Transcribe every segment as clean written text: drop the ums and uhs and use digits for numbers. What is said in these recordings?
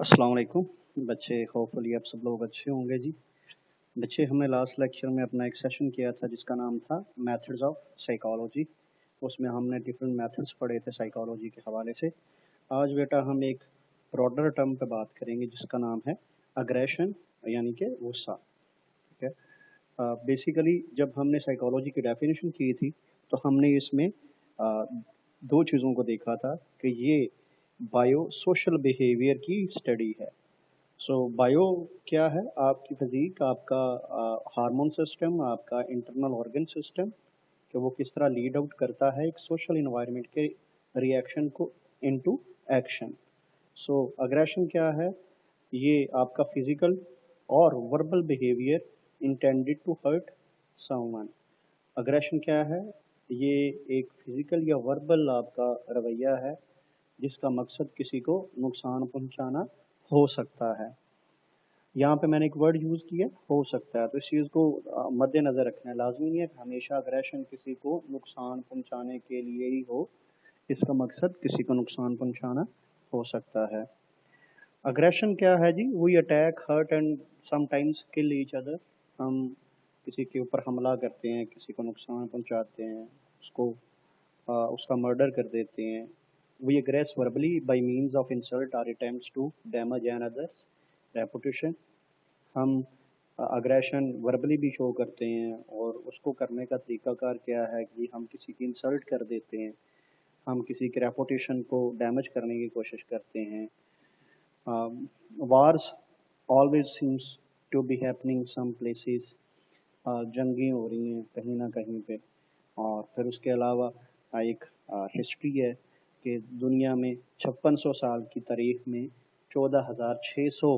अस्सलाम वालेकुम बच्चे, होपफुली आप सब लोग अच्छे होंगे जी। बच्चे, हमने लास्ट लेक्चर में अपना एक सेशन किया था जिसका नाम था मेथड्स ऑफ साइकोलॉजी। उसमें हमने डिफरेंट मेथड्स पढ़े थे साइकोलॉजी के हवाले से। आज बेटा हम एक ब्रॉडर टर्म पे बात करेंगे जिसका नाम है अग्रेशन, यानी कि गुस्सा। ठीक है। बेसिकली जब हमने साइकोलॉजी की डेफिनेशन की थी तो हमने इसमें दो चीज़ों को देखा था कि ये बायो सोशल बिहेवियर की स्टडी है। बायो क्या है? आपकी फिजिक, आपका हार्मोन सिस्टम, आपका इंटरनल ऑर्गन सिस्टम, कि वो किस तरह लीड आउट करता है एक सोशल इन्वायरमेंट के रिएक्शन को इनटू एक्शन। अग्रेशन क्या है? ये आपका फिजिकल और verbal behaviour intended to hurt someone. Aggression क्या है? ये एक फिजिकल या वर्बल आपका रवैया है जिसका मकसद किसी को नुकसान पहुंचाना हो सकता है। यहाँ पे मैंने एक वर्ड यूज़ किया, हो सकता है, तो इस चीज़ को मद्देनज़र रखना है। लाजमी नहीं है कि हमेशा अग्रेशन किसी को नुकसान पहुंचाने के लिए ही हो, इसका मकसद किसी को नुकसान पहुंचाना हो सकता है। अग्रेशन क्या है जी? We attack, hurt and sometimes kill each other. हम किसी के ऊपर हमला करते हैं, किसी को नुकसान पहुंचाते हैं, उसका मर्डर कर देते हैं। We aggress verbally by means of insult or attempts to damage an others reputation. हम अग्रेशन वर्बली भी शो करते हैं और उसको करने का तरीकाकार क्या है कि हम किसी की इंसल्ट कर देते हैं, हम किसी के रेपुटेशन को डैमेज करने की कोशिश करते हैं। Wars always seems to be happening some places. जंगें हो रही हैं कहीं ना कहीं पे। और फिर उसके अलावा एक हिस्ट्री है कि दुनिया में 5600 साल की तारीख में 14,600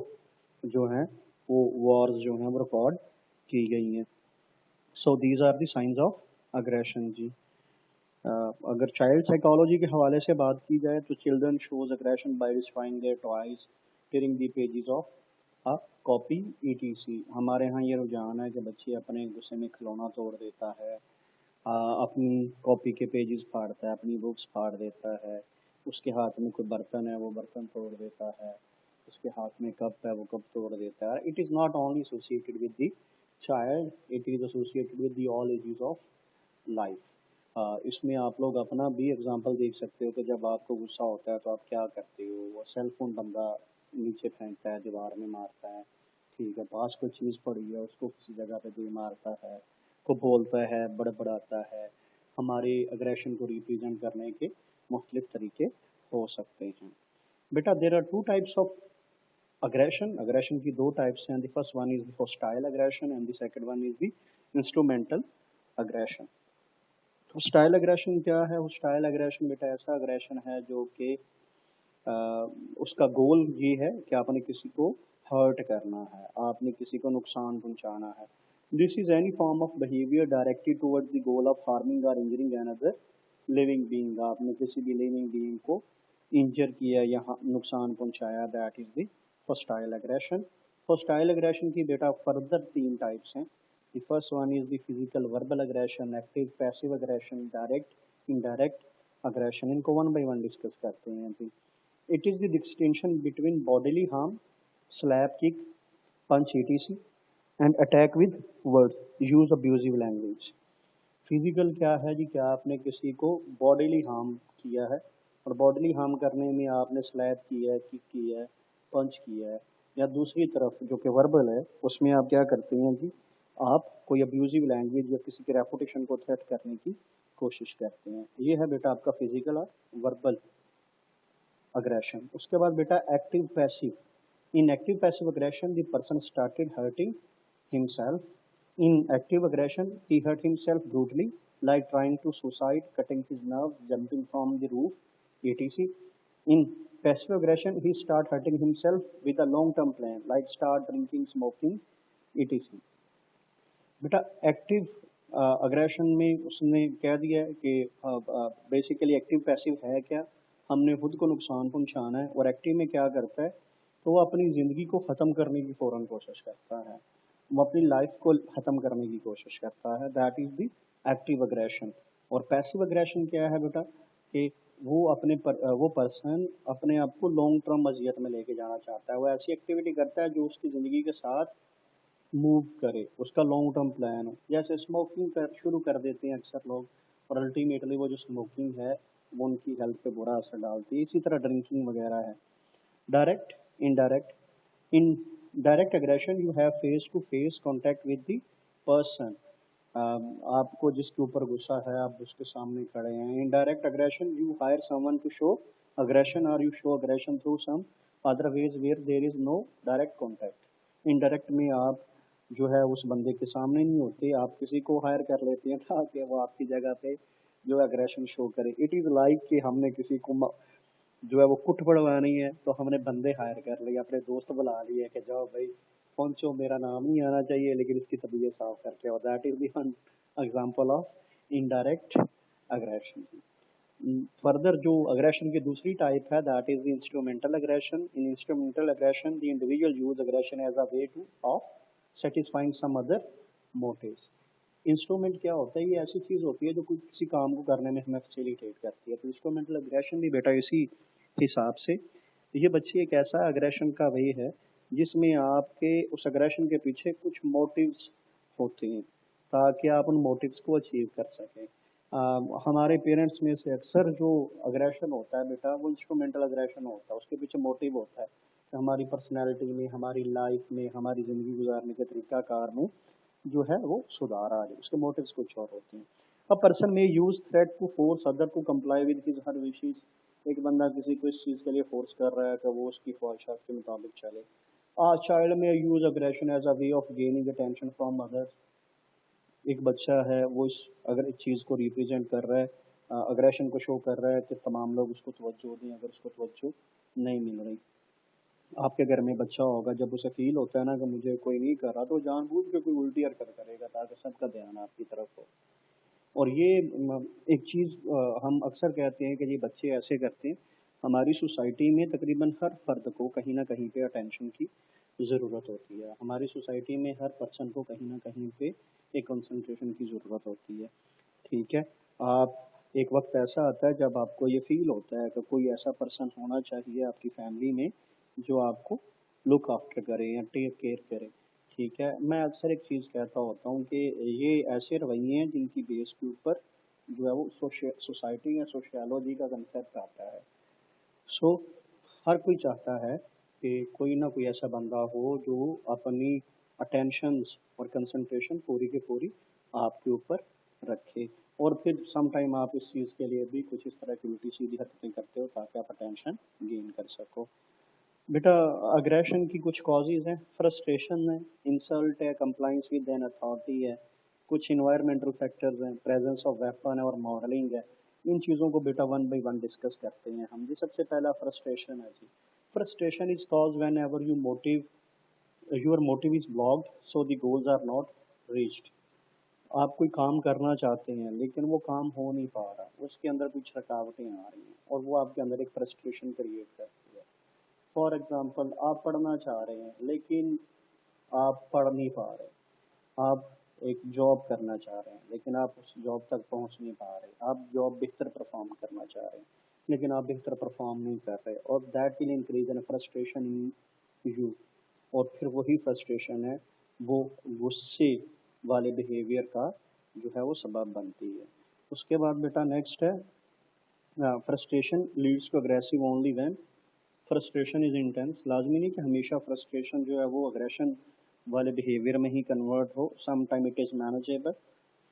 जो हैं वो वॉर्स जो हैं वो रिकॉर्ड की गई हैं। So these are the science of aggression जी। अगर चाइल्ड साइकोलॉजी के हवाले से बात की जाए तो children shows aggression by destroying their toys, tearing the pages of a copy etc. हमारे यहाँ ये रुझान है कि बच्चे अपने गुस्से में खिलौना तोड़ देता है, अपनी कॉपी के पेजेस फाड़ता है, अपनी बुक्स फाड़ देता है। उसके हाथ में कोई बर्तन है, वो बर्तन तोड़ देता है। उसके हाथ में कप है, वो कप तोड़ देता है। It is not only associated with the child, it is associated with the all ages of life. इसमें आप लोग अपना भी एग्जांपल देख सकते हो कि जब आपको गुस्सा होता है तो आप क्या करते हो। वो सेल फोन बंदा नीचे फेंकता है, दीवार में मारता है, ठीक है, पास कोई चीज़ पड़ी है उसको किसी जगह पे दे मारता है, को बोलता है, बड़बड़ाता है। हमारे अग्रेशन को रिप्रेजेंट करने के मुख्तलिफ तरीके हो सकते हैं। बेटा, there are two types of aggression की दो टाइप्स हैं। The first one is the hostile aggression and the second one is the instrumental aggression. तो स्टाइल अग्रेशन क्या है? स्टाइल अग्रेशन बेटा ऐसा अग्रेशन है जो कि उसका गोल ये है कि आपने किसी को हर्ट करना है, आपने किसी को नुकसान पहुंचाना है। This is any form of behaviour directed towards the goal of harming और इंजरिंग अनदर लिविंग बीइंग। आपने किसी भी लिविंग बीइंग को इंजर किया या नुकसान पहुंचाया, that is the hostile aggression. Hostile aggression की बेटा फर्दर तीन टाइप्स हैं। The first one is the physical verbal aggression, active passive aggression, direct indirect aggression। इनको वन बाई वन डिस्कस करते हैं अभी। It is the distinction between bodily harm, slap kick, punch etc and attack with words, use abusive language. Physical क्या है जी? क्या आपने किसी को बॉडीली हार्म किया है, और बॉडीली हार्म करने में आपने स्लैप किया है, किक किया है, पंच किया है। या दूसरी तरफ जो कि वर्बल है, उसमें आप क्या करते हैं जी? आप कोई अब्यूजिव लैंग्वेज या किसी के रेपुटेशन को थ्रेट करने की कोशिश करते हैं। ये है बेटा आपका फिजिकल और वर्बल अग्रेशन। उसके बाद बेटा active passive. In active passive aggression the person started hurting himself. In active aggression, he hurt himself brutally, like trying to suicide, cutting his nerves, jumping from the roof, etc. In passive aggression, he start hurting himself with a long-term plan, like start drinking, smoking, etc. बेटा active aggression में उसने कह दिया है कि basically active passive है क्या? हमने खुद को नुकसान पहुंचाना है। और एक्टिव में क्या करता है? तो वो अपनी ज़िंदगी को ख़त्म करने की फ़ौरन कोशिश करता है, वो अपनी लाइफ को ख़त्म करने की कोशिश करता है। That is the active aggression. और पैसिव अग्रेशन क्या है बेटा? कि वो पर्सन अपने आप को लॉन्ग टर्म अजियत में लेके जाना चाहता है, वो ऐसी एक्टिविटी करता है जो उसकी ज़िंदगी के साथ मूव करे, उसका लॉन्ग टर्म प्लान हो। जैसे स्मोकिंग शुरू कर देते हैं अक्सर लोग, और अल्टीमेटली वो जो स्मोकिंग है वो उनकी हेल्थ पे बुरा असर डालती है। इसी तरह ड्रिंकिंग वगैरह है। Direct, indirect. In direct aggression you have face to face contact with the person, आपको जिसके ऊपर गुस्सा है आप उसके सामने खड़े हैं। Indirect aggression you hire someone to show aggression or you show aggression through some other ways where there is no direct contact. Indirect में आप जो है उस बंदे के सामने नहीं होते, आप किसी को हायर कर लेते हैं ताकि वो आपकी जगह पे जो अग्रेशन शो करे। इट इज़ लाइक कि हमने किसी को जो है वो कुट पड़वानी है तो हमने बंदे हायर कर लिए, अपने दोस्त बुला लिए कि जाओ भाई पहुंचो, मेरा नाम नहीं आना चाहिए लेकिन इसकी तबीयत साफ करके। और that is the example of indirect aggression. Further जो अग्रेशन की दूसरी टाइप है that is the instrumental aggression. In instrumental aggression the individual use aggression as a way to of satisfying some other motives. Instrument क्या होता है? ये ऐसी चीज़ होती है जो कोई किसी काम को करने में हमें फैसिलिटेट करती है। तो इंस्ट्रूमेंटल अग्रेशन भी बेटा इसी हिसाब से, ये बच्ची एक ऐसा अग्रेशन का वे है जिसमें आपके उस अग्रेशन के पीछे कुछ मोटिव्स होते हैं ताकि आप उन मोटिव्स को अचीव कर सकें। हमारे पेरेंट्स में से अक्सर जो अग्रेशन होता है बेटा वो इंस्ट्रूमेंटल अग्रेशन होता है। उसके पीछे मोटिव होता है कि हमारी पर्सनैलिटी में, हमारी लाइफ में, हमारी ज़िंदगी गुजारने के तरीका कार में जो है वो सुधार आ जाए। उसके मोटिव्स कुछ और होते हैं। A person may use threat to force other to comply with his her wishes. एक बंदा किसी को इस चीज़ के लिए फोर्स कर रहा है कि वो उसकी ख्वाहिशात के मुताबिक चले। A child may use aggression as a way of gaining attention from others. एक बच्चा है वो इस अगर इस चीज़ को रिप्रेजेंट कर रहा है, अग्रेशन को शो कर रहा है कि तमाम लोग उसको तवज्जो दें। अगर उसको तवज्जो नहीं मिल रही, आपके घर में बच्चा होगा, जब उसे फील होता है ना कि मुझे कोई नहीं कर रहा तो जानबूझ के कोई उल्टी हरकत करेगा ताकि सबका ध्यान आपकी तरफ हो। और ये एक चीज़ हम अक्सर कहते हैं कि ये बच्चे ऐसे करते हैं। हमारी सोसाइटी में तकरीबन हर फर्द को कहीं ना कहीं पे अटेंशन की ज़रूरत होती है। हमारी सोसाइटी में हर पर्सन को कहीं ना कहीं पे एक कंसंट्रेशन की ज़रूरत होती है। ठीक है, आप एक वक्त ऐसा आता है जब आपको ये फील होता है कि कोई ऐसा पर्सन होना चाहिए आपकी फैमिली में जो आपको लुक आफ्टर करे या टेक केयर करे। ठीक है, मैं अक्सर एक चीज़ कहता होता हूँ कि ये ऐसे रवैये हैं जिनकी बेस के ऊपर जो है वो सोसाइटी या सोशियोलॉजी का कंसेप्ट आता है। सो हर कोई चाहता है कि कोई ना कोई ऐसा बंदा हो जो अपनी अटेंशंस और कंसंट्रेशन पूरी की पूरी आपके ऊपर रखे। और फिर सम टाइम आप इस चीज़ के लिए भी कुछ इस तरह की उल्टी सीधी हरकतें करते हो ताकि आप अटेंशन गेन कर सको। बेटा अग्रेशन की कुछ कॉजेज हैं। फ्रस्ट्रेशन है, इंसल्ट है, कंप्लाइंस विद एन अथॉरिटी है, कुछ इन्वायरमेंटल फैक्टर्स हैं, प्रेजेंस ऑफ वेपन है और मॉडलिंग है। इन चीज़ों को बेटा वन बाई वन डिस्कस करते हैं हम जी। सबसे पहला फ्रस्ट्रेशन है जी। Frustration is cause whenever your motive is blocked so the goals are not reached. आप कोई काम करना चाहते हैं लेकिन वो काम हो नहीं पा रहा, उसके अंदर कुछ रुकावटें आ रही हैं और वो आपके अंदर एक फ्रस्ट्रेशन क्रिएट करती है। फॉर एग्जाम्पल, आप पढ़ना चाह रहे हैं लेकिन आप पढ़ नहीं पा रहे। आप एक जॉब करना चाह रहे हैं लेकिन आप उस जॉब तक पहुंच नहीं पा रहे। आप जॉब बेहतर परफॉर्म करना चाह रहे हैं लेकिन आप बेहतर परफॉर्म नहीं कर रहे, और that will increase in frustration in you. और फिर वही फ्रस्ट्रेशन है वो गुस्से वाले बिहेवियर का जो है वो सबब बनती है। उसके बाद बेटा नेक्स्ट है frustration leads to aggressive only when frustration is intense. लाजमी नहीं कि हमेशा फ्रस्ट्रेशन जो है वो अग्रेशन वाले बिहेवियर में ही कन्वर्ट हो। Some time it is manageable.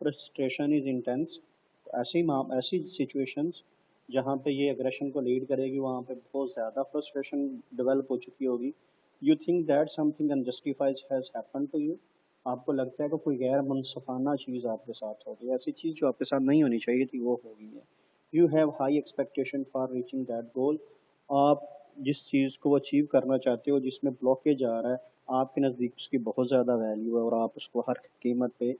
Frustration is intense, ऐसी सिचुएशंस जहाँ पे ये अग्रेशन को लीड करेगी वहाँ पे बहुत ज़्यादा फ्रस्ट्रेशन डेवलप हो चुकी होगी। You think that something unjustified has happen to you. आपको लगता है कि कोई गैर मुनसफाना चीज़ आपके साथ हो गई, ऐसी चीज़ जो आपके साथ नहीं होनी चाहिए थी वो हो गई है। You have high expectation for reaching that goal. आप जिस चीज़ को अचीव करना चाहते हो जिसमें ब्लॉकेज आ रहा है, आपके नज़दीक उसकी बहुत ज़्यादा वैल्यू है और आप उसको हर कीमत पे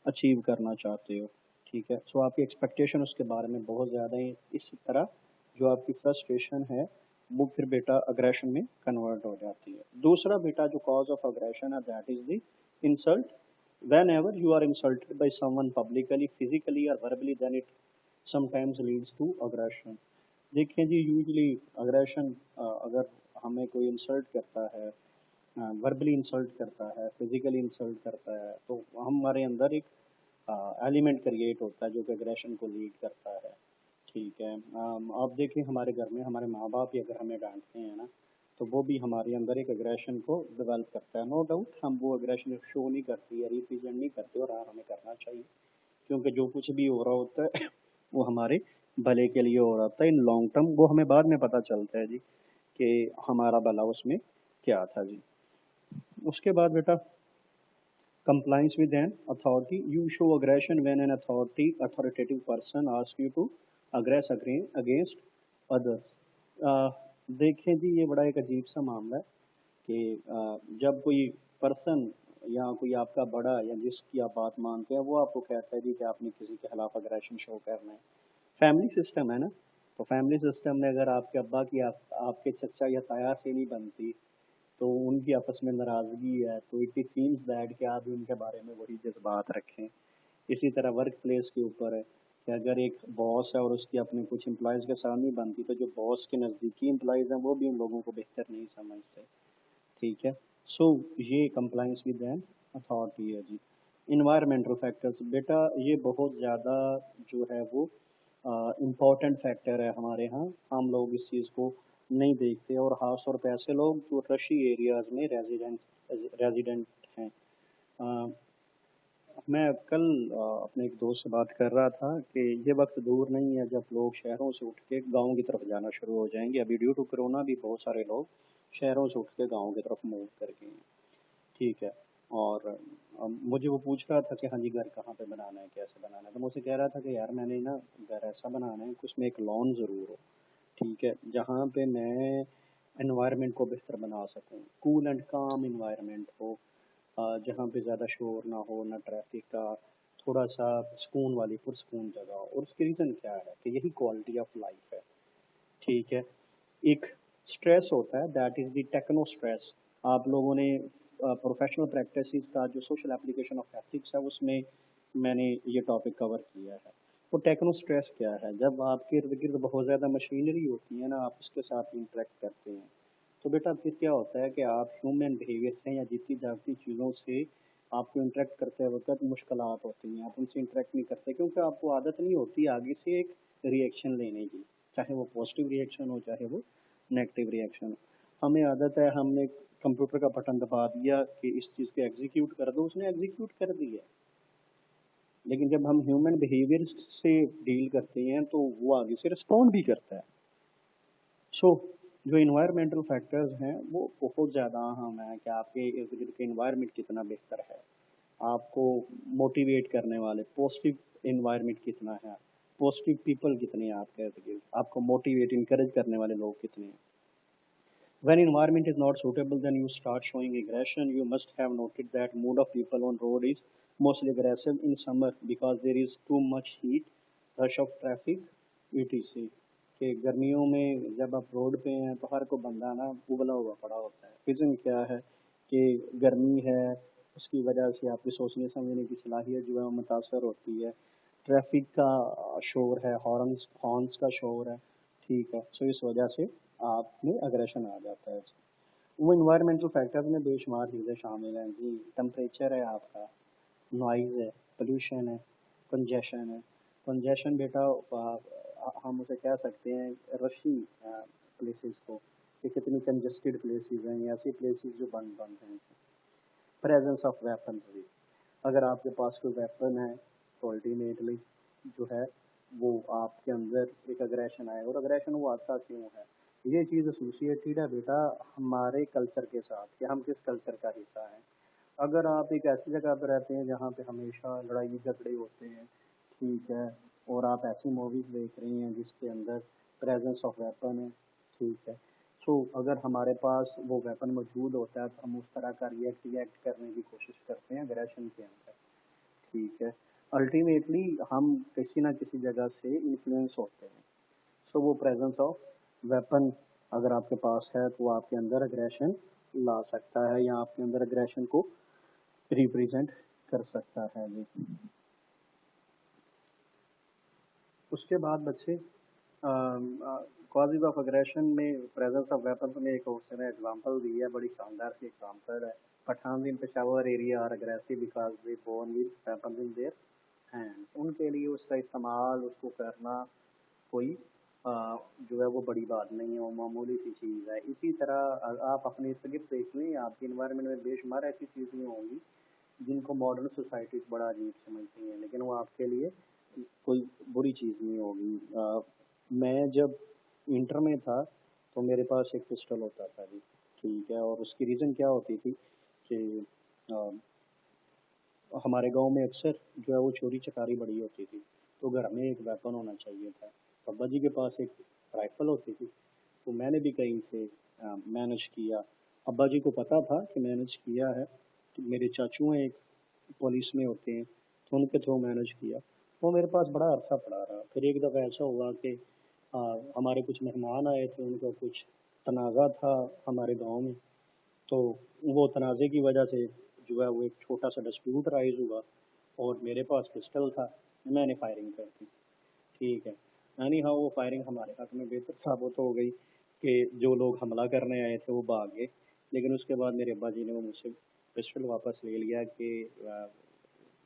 अचीव करना चाहते हो। ठीक है, सो आपकी एक्सपेक्टेशन उसके बारे में बहुत ज़्यादा है। इस तरह जो आपकी फ्रस्ट्रेशन है वो फिर बेटा अग्रेशन में कन्वर्ट हो जाती है। दूसरा बेटा जो कॉज ऑफ अग्रेशन है that is the insult. whenever you are insulted by someone publicly, physically or verbally, then it sometimes leads to aggression। دیکھیں جی یوزلی اگریشن اگر ہمیں کوئی انسلٹ کرتا ہے، وربلی انسلٹ کرتا ہے، فزیکلی انسلٹ کرتا ہے، تو ہمارے اندر ایک ایلیمنٹ کریٹ ہوتا ہے جو کہ اگریشن کو لیڈ کرتا ہے. ٹھیک ہے. آپ دیکھیں ہمارے گھر میں ہمارے ماں باپ ہی اگر ہمیں ڈانٹتے ہیں نا، تو وہ بھی ہمارے اندر ایک اگریشن کو ڈیولپ کرتا ہے. نو ڈاؤٹ ہم وہ اگریشن شو نہیں کرتے یا ریپرزینٹ نہیں کرتے، اور ہمیں کرنا چاہیے، کیونکہ جو کچھ بھی ہو رہا ہوتا ہے وہ ہمارے بھلے کے لیے ہو رہا ہوتا ہے. ان لانگ ٹرم وہ ہمیں بعد میں پتہ چلتا ہے جی کہ ہمارا بھلا اس میں کیا تھا جی. اس کے بعد بیٹا compliance with an authority. You show aggression when an authoritative person asks you to against others. دیکھیں جی یہ بڑا ایک عجیب سا معاملہ ہے کہ جب کوئی پرسن یا کوئی آپ کا بڑا یا جس کی آپ بات مانتے ہیں وہ آپ کو کہتا ہے جی کہ آپ نے کسی کے خلاف اگریشن شو کرنا ہے. فیملی سسٹم ہے نا، تو فیملی سسٹم میں اگر آپ کے ابا کی آپ کے چچا یا تایا سے نہیں بنتی، تو ان کی آپس میں ناراضگی ہے، تو اٹ سیمز دیٹ کہ آپ بھی ان کے بارے میں وہی جذبات رکھیں. اسی طرح ورک پلیس کے اوپر ہے کہ اگر ایک باس ہے اور اس کی اپنے کچھ امپلائیز کے ساتھ نہیں بنتی، تو جو باس کے نزدیکی امپلائیز ہیں وہ بھی ان لوگوں کو بہتر نہیں سمجھتے. ٹھیک ہے. سو یہ کمپلائنس ود این اتھارٹی ہے جی. انوائرمنٹل فیکٹرز بیٹا یہ بہت زیادہ جو ہے وہ امپورٹنٹ فیکٹر ہے ہمارے ہاں. ہم لوگ اس چیز کو نہیں دیکھتے، اور خاص طور پہ ایسے لوگ جو رشی ایریاز میں ریزیڈنٹ ہیں. میں کل اپنے ایک دوست سے بات کر رہا تھا کہ یہ وقت دور نہیں ہے جب لوگ شہروں سے اٹھ کے گاؤں کی طرف جانا شروع ہو جائیں گے. ابھی ڈیو ٹو کرونا بھی بہت سارے لوگ شہروں سے اٹھ کے گاؤں کی طرف موو کر گئے ہیں. ٹھیک ہے. اور مجھے وہ پوچھ رہا تھا کہ ہاں جی گھر کہاں پہ بنانا ہے، کیسے بنانا ہے. تو میں اسے کہہ رہا تھا کہ یار میں نے نا گھر ایسا بنانا ہے کہ اس میں ایک لان ضرور ہو. ٹھیک ہے. جہاں پہ میں انوائرمنٹ کو بہتر بنا سکوں، کول اینڈ کام انوائرمنٹ ہو، جہاں پہ زیادہ شور نہ ہو، نہ ٹریفک کا، تھوڑا سا سکون والی پرسکون جگہ ہو. اور اس کی ریزن کیا ہے کہ یہی کوالٹی آف لائف ہے. ٹھیک ہے. ایک اسٹریس ہوتا ہے that is the techno stress. آپ لوگوں نے پروفیشنل پریکٹسز کا جو سوشل اپلیکیشن آف ایتھکس ہے اس میں میں نے یہ ٹاپک کور کیا ہے. وہ ٹیکنو اسٹریس کیا ہے؟ جب آپ کے ارد گرد بہت زیادہ مشینری ہوتی ہے نا، آپ اس کے ساتھ انٹریکٹ کرتے ہیں، تو بیٹا پھر کیا ہوتا ہے کہ آپ ہیومن بیہیویئر سے یا جیتی جاگتی چیزوں سے آپ کو انٹریکٹ کرتے وقت مشکلات ہوتی ہیں. آپ ان سے انٹریکٹ نہیں کرتے کیونکہ آپ کو عادت نہیں ہوتی آگے سے ایک ریئیکشن لینے کی، چاہے وہ پازیٹیو ریئیکشن ہو چاہے وہ نیگیٹو ریئیکشن ہو. ہمیں عادت ہے ہم نے کمپیوٹر کا بٹن دبا دیا کہ اس چیز کو ایگزیکیوٹ کر دو، اس نے ایگزیکیوٹ کر دیا. لیکن جب ہم ہیومن بیہیویئر سے ڈیل کرتے ہیں تو وہ آگے سے رسپونڈ بھی کرتا ہے. سو جو انوائرمنٹل فیکٹرز ہیں وہ بہت زیادہ اہم ہیں کہ آپ کے ارد گرد کے انوائرمنٹ کتنا بہتر ہے، آپ کو موٹیویٹ کرنے والے پازیٹیو انوائرمنٹ کتنا ہے، پازیٹیو پیپل کتنے ہیں آپ کے ارد گرد، آپ کو موٹیویٹ انکریج کرنے والے لوگ کتنے ہیں. When environment is not suitable, then you start showing aggression. You must have noted that mood of people on road is mostly aggressive in summer because there is too much heat, rush of traffic, etc. کہ گرمیوں میں جب آپ road پہ ہیں تو ہر کو بندہ نا ابلا ہوا پڑا ہوتا ہے. ریزن کیا ہے کہ گرمی ہے، اس کی وجہ سے آپ کی سوچنے سمجھنے کی صلاحیت جو ہے وہ متاثر ہوتی ہے. ٹریفک کا شور ہے، ہارنس کا شور ہے. ٹھیک ہے. سو اس وجہ سے آپ میں اگریشن آ جاتا ہے. وہ انوائرمنٹل فیکٹرز میں بے شمار چیزیں شامل ہیں جی. ٹمپریچر ہے آپ کا، نوائز ہے، پولوشن ہے، کنجیشن ہے. کنجیشن بیٹا ہم اسے کہہ سکتے ہیں رشی پلیسز کو کہ کتنی کنجسٹڈ پلیسز ہیں، ایسی پلیسز جو بند ہیں. پریزنس آف ویپنری، اگر آپ کے پاس کوئی ویپن ہے تو الٹیمیٹلی جو ہے وہ آپ کے اندر ایک اگریشن آئے. اور اگریشن وہ آتا کیوں ہے؟ یہ چیز ایسوسیٹیڈ ہے بیٹا ہمارے کلچر کے ساتھ کہ ہم کس کلچر کا حصہ ہیں. اگر آپ ایک ایسی جگہ پہ رہتے ہیں جہاں پہ ہمیشہ لڑائی جھگڑے ہوتے ہیں، ٹھیک ہے، اور آپ ایسی موویز دیکھ رہی ہیں جس کے اندر پریزنس آف ویپن ہے، ٹھیک ہے، سو اگر ہمارے پاس وہ ویپن موجود ہوتا ہے تو ہم اس طرح کا ریئیکٹ کرنے کی کوشش کرتے ہیں اگریشن کے اندر. ٹھیک ہے. الٹیمیٹلی ہم کسی نہ کسی جگہ سے انفلوئنس ہوتے ہیں. سو وہ پریزنس آف ویپن اگر آپ کے پاس ہے تو آپ کے اندر اگریشن لا سکتا ہے یا آپ کے اندر اگریشن کو ریپریزنٹ کر سکتا ہے جی. اس کے بعد بچے कॉजेज ऑफ अग्रेशन में प्रेजेंस ऑफ वेपन्स में एक क्वेश्चन है, एग्जांपल दी है, बड़ी शानदार सी एग्जांपल है। Pathan in Peshawar area are aggressive because they born with weapons in their hand. उनके लिए उसका इस्तेमाल, उसको करना कोई जो है वो बड़ी बात नहीं है, वो मामूली सी चीज़ है। इसी तरह आप अपने इर्द गिर्द देख लें, आपके इन्वायरमेंट में बेशुमार ऐसी चीज़ें होंगी जिनको मॉडर्न सोसाइटी बड़ा अजीब समझती हैं, लेकिन वो आपके लिए कोई बुरी चीज़ नहीं होगी। मैं जब इंटर में था तो मेरे पास एक पिस्टल होता था जी, ठीक है। और उसकी रीज़न क्या होती थी कि अ, हमारे गांव में अक्सर जो है वो चोरी चकारी बड़ी होती थी, तो घर में एक वेपन होना चाहिए था। अब्बा जी के पास एक राइफल होती थी, तो मैंने भी कहीं से मैनेज किया। अब्बा जी को पता था कि मैनेज किया है, तो मेरे चाचू हैं एक पुलिस में होते हैं, तो उनके थ्रू मैनेज किया। वो मेरे पास बड़ा अरसा पड़ा रहा। फिर एक दफ़ा ऐसा हुआ कि हमारे कुछ मेहमान आए थे, उनका कुछ तनाज़ा था हमारे गांव में, तो वो तनाज़े की वजह से जो है वो एक छोटा सा डिस्प्यूट राइज हुआ और मेरे पास पिस्टल था, मैंने फायरिंग कर दी, ठीक है। यानी हाँ, वो फायरिंग हमारे हाथ में बेहतर साबित हो गई कि जो लोग हमला करने आए थे वो भाग गए। लेकिन उसके बाद मेरे अब्बा जी ने वो मुझसे पिस्टल वापस ले लिया कि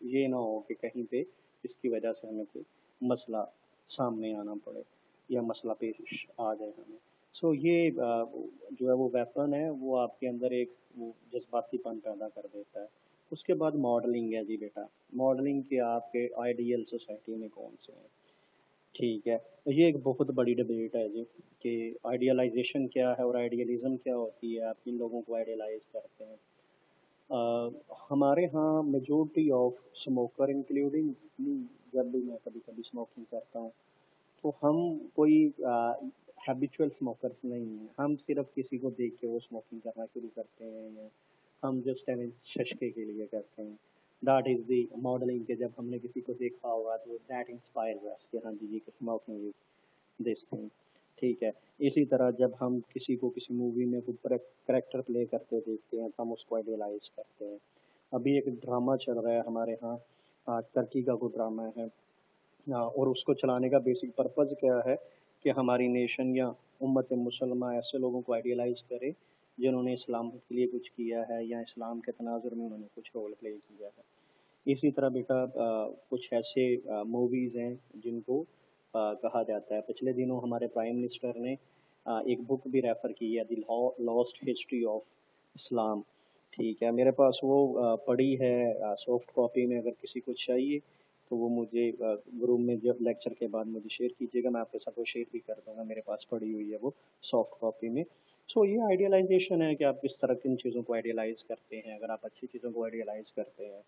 ये ना हो कि कहीं पे इसकी वजह से हमें कोई मसला सामने आना पड़े या मसला पेश आ जाए हमें। सो ये जो है वो वेपन है, वो आपके अंदर एक वो जज्बातीपन पैदा कर देता है। उसके बाद मॉडलिंग है जी बेटा। मॉडलिंग के आपके आइडियल सोसाइटी में कौन से हैं, ठीक है। तो ये एक बहुत बड़ी डिबेट है जी कि आइडियलाइजेशन क्या है और आइडियलिज्म क्या होती है, आप किन लोगों को आइडियलाइज करते हैं। हमारे यहाँ majority of smoker including me, जब भी मैं कभी कभी स्मोकिंग करता हूँ तो हम कोई हैबिचुअल स्मोकर्स नहीं हैं। हम सिर्फ किसी को देख के वो स्मोकिंग करना शुरू करते हैं, या हम जस्ट एन शशके के लिए करते हैं। दैट इज़ दी मॉडलिंग के, जब हमने किसी को देखा होगा तो दैट इंस्पायर्स अस कि हाँ जी ये स्मोकिंग इज दिस थिंग, ठीक है। इसी तरह जब हम किसी को किसी मूवी में कोई करेक्टर प्ले करते देखते हैं तो हम उसको आइडियलाइज करते हैं। अभी एक ड्रामा चल रहा है हमारे यहाँ, टर्की का कोई ड्रामा है। और उसको चलाने का बेसिक पर्पज़ क्या है कि हमारी नेशन या उम्मत मुसलमा ऐसे लोगों को आइडियलाइज करे जिन्होंने इस्लाम के लिए कुछ किया है या इस्लाम के तनाजुर में उन्होंने कुछ रोल प्ले किया है। इसी तरह बेटा कुछ ऐसे मूवीज़ हैं जिनको कहा जाता है। पिछले दिनों हमारे प्राइम मिनिस्टर ने एक बुक भी रेफ़र की है, the lost history of Islam, ठीक है। मेरे पास वो पड़ी है सॉफ्ट कॉपी में, अगर किसी को चाहिए तो वो मुझे ग्रुप में जब लेक्चर के बाद मुझे शेयर कीजिएगा, मैं आपके साथ वो शेयर भी कर दूंगा। मेरे पास पड़ी हुई है वो सॉफ्ट कॉपी में। सो ये आइडियलाइजेशन है कि आप किस तरह किन चीज़ों को आइडियलाइज करते हैं। अगर आप अच्छी चीज़ों को आइडियलाइज करते हैं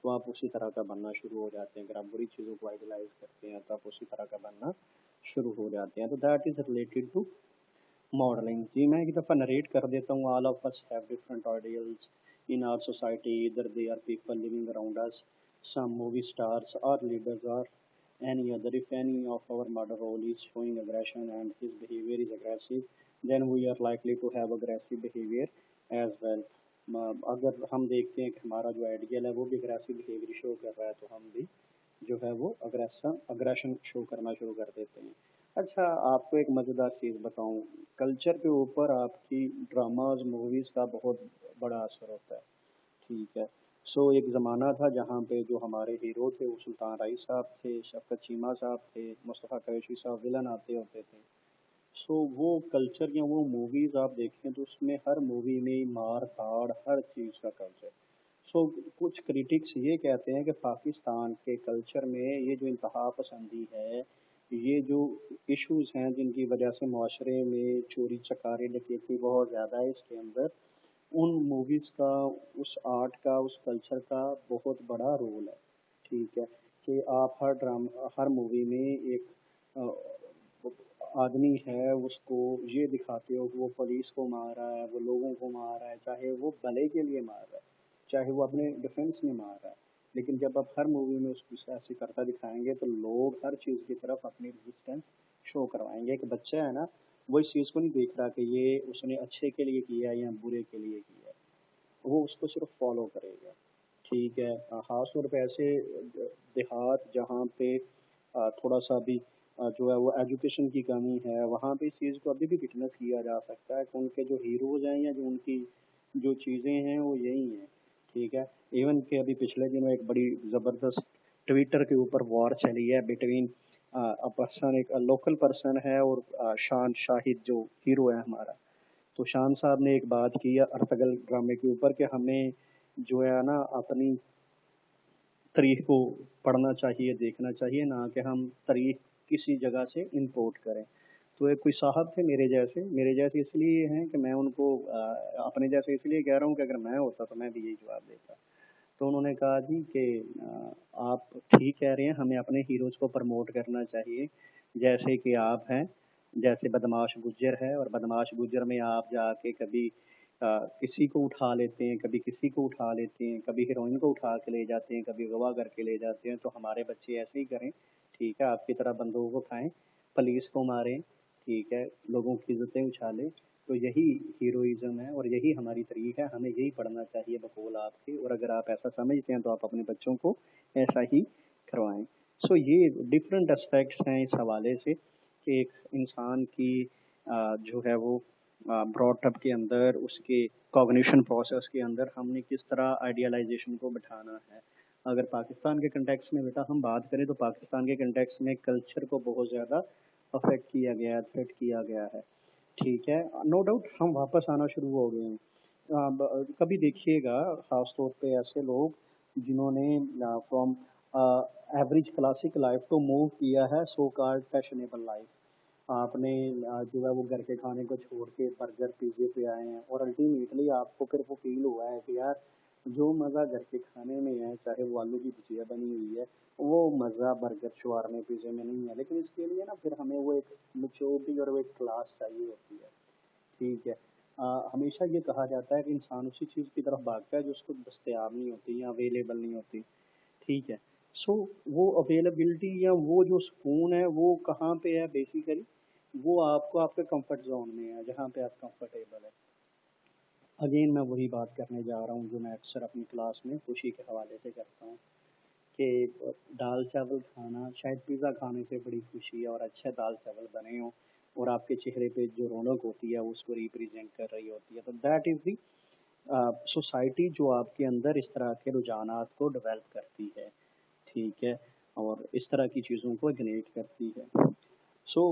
तो आप उसी तरह का बनना शुरू हो जाते हैं। अगर आप बुरी चीज़ों को आइडियलाइज करते हैं तो आप उसी तरह का बनना शुरू हो जाते हैं। तो that is related to modelling. जी मैं एक दफ़ा नरेट कर देता हूँ। All of us have different ideals in our society, either they are people living around us, some movie stars or leaders or any other. If any of our model role is showing aggression and his behavior is aggressive, then we are likely to have aggressive behavior as well. अगर हम देखते हैं कि हमारा जो ideal है वो भी अग्रेसिव बिहेवियर शो कर रहा है तो हम भी जो है वो अग्रेशन शो करना शुरू कर देते हैं। अच्छा, आपको एक मज़ेदार चीज़ बताऊं, कल्चर के ऊपर आपकी ड्रामाज मूवीज़ का बहुत बड़ा असर होता है, ठीक है। सो एक ज़माना था जहाँ पे जो हमारे हीरो थे वो सुल्तान राय साहब थे, शफ़क़त चीमा साहब थे, मुस्तफ़ा कुरैशी साहब विलन आते होते थे। सो वो कल्चर या वो मूवीज़ आप देखें तो उसमें हर मूवी में मार धाड़ हर चीज़ का कल्चर। सो कुछ क्रिटिक्स ये कहते हैं कि पाकिस्तान के कल्चर में ये जो इंतहा पसंदी है, ये जो इश्यूज़ हैं जिनकी वजह से माशरे में चोरी चकारी डकैती बहुत ज़्यादा है इसके अंदर, उन मूवीज़ का, उस आर्ट का, उस कल्चर का बहुत बड़ा रोल है, ठीक है। कि आप हर मूवी में एक आदमी है उसको ये दिखाते हो कि वो पुलिस को मार रहा है, वो लोगों को मार रहा है, चाहे वो भले के लिए मार रहा है, चाहे वो अपने डिफेंस में मार रहा है। लेकिन जब आप हर मूवी में उसको ऐसे करता दिखाएंगे तो लोग हर चीज़ की तरफ अपनी रेजिस्टेंस शो करवाएंगे। एक बच्चा है ना, वो इस चीज़ को नहीं देख रहा कि ये उसने अच्छे के लिए किया है या बुरे के लिए किया है, वो उसको सिर्फ फॉलो करेगा, ठीक है। ख़ास तौर पे ऐसे देहात जहाँ पे थोड़ा सा भी جو ہے وہ ایجوکیشن کی کمی ہے، وہاں پہ اس چیز کو ابھی بھی وٹنس کیا جا سکتا ہے کہ ان کے جو ہیروز ہیں یا جو ان کی جو چیزیں ہیں وہ یہی ہیں، ٹھیک ہے. ایون کہ ابھی پچھلے دنوں ایک بڑی زبردست ٹویٹر کے اوپر وار چلی ہے بٹوین پرسن، ایک لوکل پرسن ہے اور شان شاہد جو ہیرو ہے ہمارا. تو شان صاحب نے ایک بات کی ہے ارطغرل ڈرامے کے اوپر کہ ہمیں جو ہے نا اپنی تاریخ کو پڑھنا چاہیے، دیکھنا چاہیے، نہ کہ ہم تاریخ کسی جگہ سے امپورٹ کریں. تو ایک کوئی صاحب تھے میرے جیسے اس لیے ہیں کہ میں ان کو اپنے جیسے اس لیے کہہ رہا ہوں کہ اگر میں ہوتا تو میں بھی یہی جواب دیتا. تو انہوں نے کہا جی کہ آپ ٹھیک کہہ رہے ہیں، ہمیں اپنے ہیروز کو پرموٹ کرنا چاہیے، جیسے کہ آپ ہیں، جیسے بدماش گجر ہے، اور بدماش گجر میں آپ جا کے کبھی کسی کو اٹھا لیتے ہیں، کبھی کسی کو اٹھا لیتے ہیں، کبھی ہیروئن کو اٹھا کے لے جاتے ہیں، کبھی اغوا کر کے لے جاتے ہیں. تو ہمارے بچے ایسے ہی کریں، ٹھیک ہے، آپ کی طرح بندوق کو کھائیں، پولیس کو ماریں، ٹھیک ہے، لوگوں کی عزتیں اچھالیں. تو یہی ہیروئزم ہے اور یہی ہماری تاریخ ہے، ہمیں یہی پڑھنا چاہیے بقول آپ کے. اور اگر آپ ایسا سمجھتے ہیں تو آپ اپنے بچوں کو ایسا ہی کروائیں. سو یہ ڈفرینٹ اسپیکٹس ہیں اس حوالے سے کہ ایک انسان کی جو ہے وہ براڈ اپ کے اندر، اس کے کوگنیشن پروسیس کے اندر ہم نے کس طرح آئیڈیالائزیشن کو بٹھانا ہے. اگر پاکستان کے کنٹیکس میں بیٹا ہم بات کریں تو پاکستان کے کنٹیکس میں کلچر کو بہت زیادہ افیکٹ کیا گیا ہے، تھریٹ کیا گیا ہے، ٹھیک ہے. نو ڈاؤٹ ہم واپس آنا شروع ہو گئے ہیں. کبھی دیکھیے گا خاص طور پہ ایسے لوگ جنہوں نے فرام ایوریج کلاسک لائف کو موو کیا ہے سو کالڈ فیشنیبل لائف. آپ نے جو ہے وہ گھر کے کھانے کو چھوڑ کے برگر پیزے پہ آئے ہیں، اور الٹیمیٹلی آپ کو پھر وہ فیل ہوا ہے کہ یار جو مزہ گھر کے کھانے میں ہے، چاہے وہ آلو کی بھجیا بنی ہوئی ہے، وہ مزہ برگر شوارمے پیزے میں نہیں ہے. لیکن اس کے لیے نا پھر ہمیں وہ ایک میچورٹی اور وہ ایک کلاس چاہیے ہوتی ہے، ٹھیک ہے. ہمیشہ یہ کہا جاتا ہے کہ انسان اسی چیز کی طرف بھاگتا ہے جو اس کو دستیاب نہیں ہوتی یا اویلیبل نہیں ہوتی، ٹھیک ہے. سو وہ اویلیبلٹی یا وہ جو سکون ہے وہ کہاں پہ ہے بیسیکلی؟ وہ آپ کو آپ کے کمفرٹ زون میں ہے، جہاں پہ آپ کمفرٹیبل ہے. اگین میں وہی بات کرنے جا رہا ہوں جو میں اکثر اپنی کلاس میں خوشی کے حوالے سے کرتا ہوں کہ دال چاول کھانا شاید پیزا کھانے سے بڑی خوشی ہے، اور اچھے دال چاول بنے ہوں اور آپ کے چہرے پہ جو رونق ہوتی ہے اس کو ریپریزینٹ کر رہی ہوتی ہے. تو دیٹ از دی سوسائٹی جو آپ کے اندر اس طرح کے رجحانات کو ڈیولپ کرتی ہے، ٹھیک ہے، اور اس طرح کی چیزوں کو اگنیٹ کرتی ہے. سو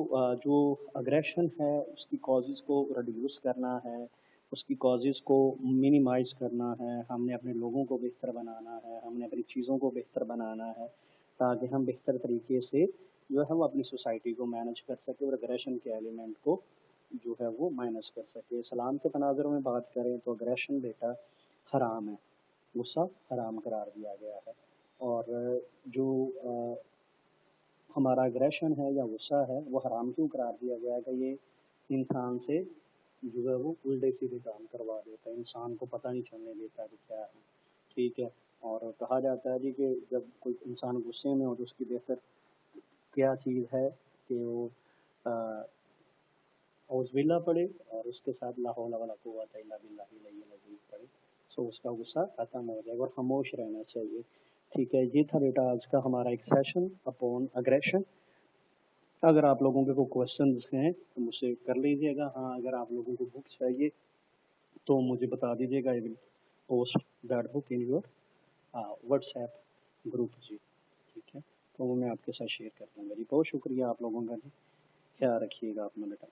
جو اگریشن ہے اس کی کازز کو ریڈیوس کرنا ہے، اس کی کازز کو منیمائز کرنا ہے. ہم نے اپنے لوگوں کو بہتر بنانا ہے، ہم نے اپنی چیزوں کو بہتر بنانا ہے تاکہ ہم بہتر طریقے سے جو ہے وہ اپنی سوسائٹی کو مینج کر سکیں اور اگریشن کے ایلیمنٹ کو جو ہے وہ مائنس کر سکے. اسلام کے تناظر میں بات کریں تو اگریشن بیٹا حرام ہے، غصہ حرام قرار دیا گیا ہے. اور جو ہمارا اگریشن ہے یا غصہ ہے وہ حرام کیوں قرار دیا گیا ہے کہ یہ انسان سے جو ہے وہ الٹے سیدھے کام کروا دیتا ہے، انسان کو پتہ نہیں چلنے دیتا کہ کیا ہے، ٹھیک ہے. اور کہا جاتا ہے جی کہ جب کوئی انسان غصے میں ہو تو اس کی بہتر کیا چیز ہے کہ وہ اعوذ باللہ پڑھے اور اس کے ساتھ لا حول ولا قوت الا باللہ العلی العظیم پڑھے. سو اس کا غصہ ختم ہو جائے گا اور خاموش رہنا چاہیے، ٹھیک ہے. یہ تھا بیٹا آج کا ہمارا ایک سیشن اپون اگریشن. اگر آپ لوگوں کے کوئی کوشچنز ہیں تو مجھ سے کر لیجیے گا. ہاں اگر آپ لوگوں کو بک چاہیے تو مجھے بتا دیجیے گا. I will post that book in your WhatsApp group جی، ٹھیک ہے. تو وہ میں آپ کے ساتھ شیئر کر دوں گا جی. بہت شکریہ آپ لوگوں کا جی، خیال رکھیے گا اپنا بیٹا.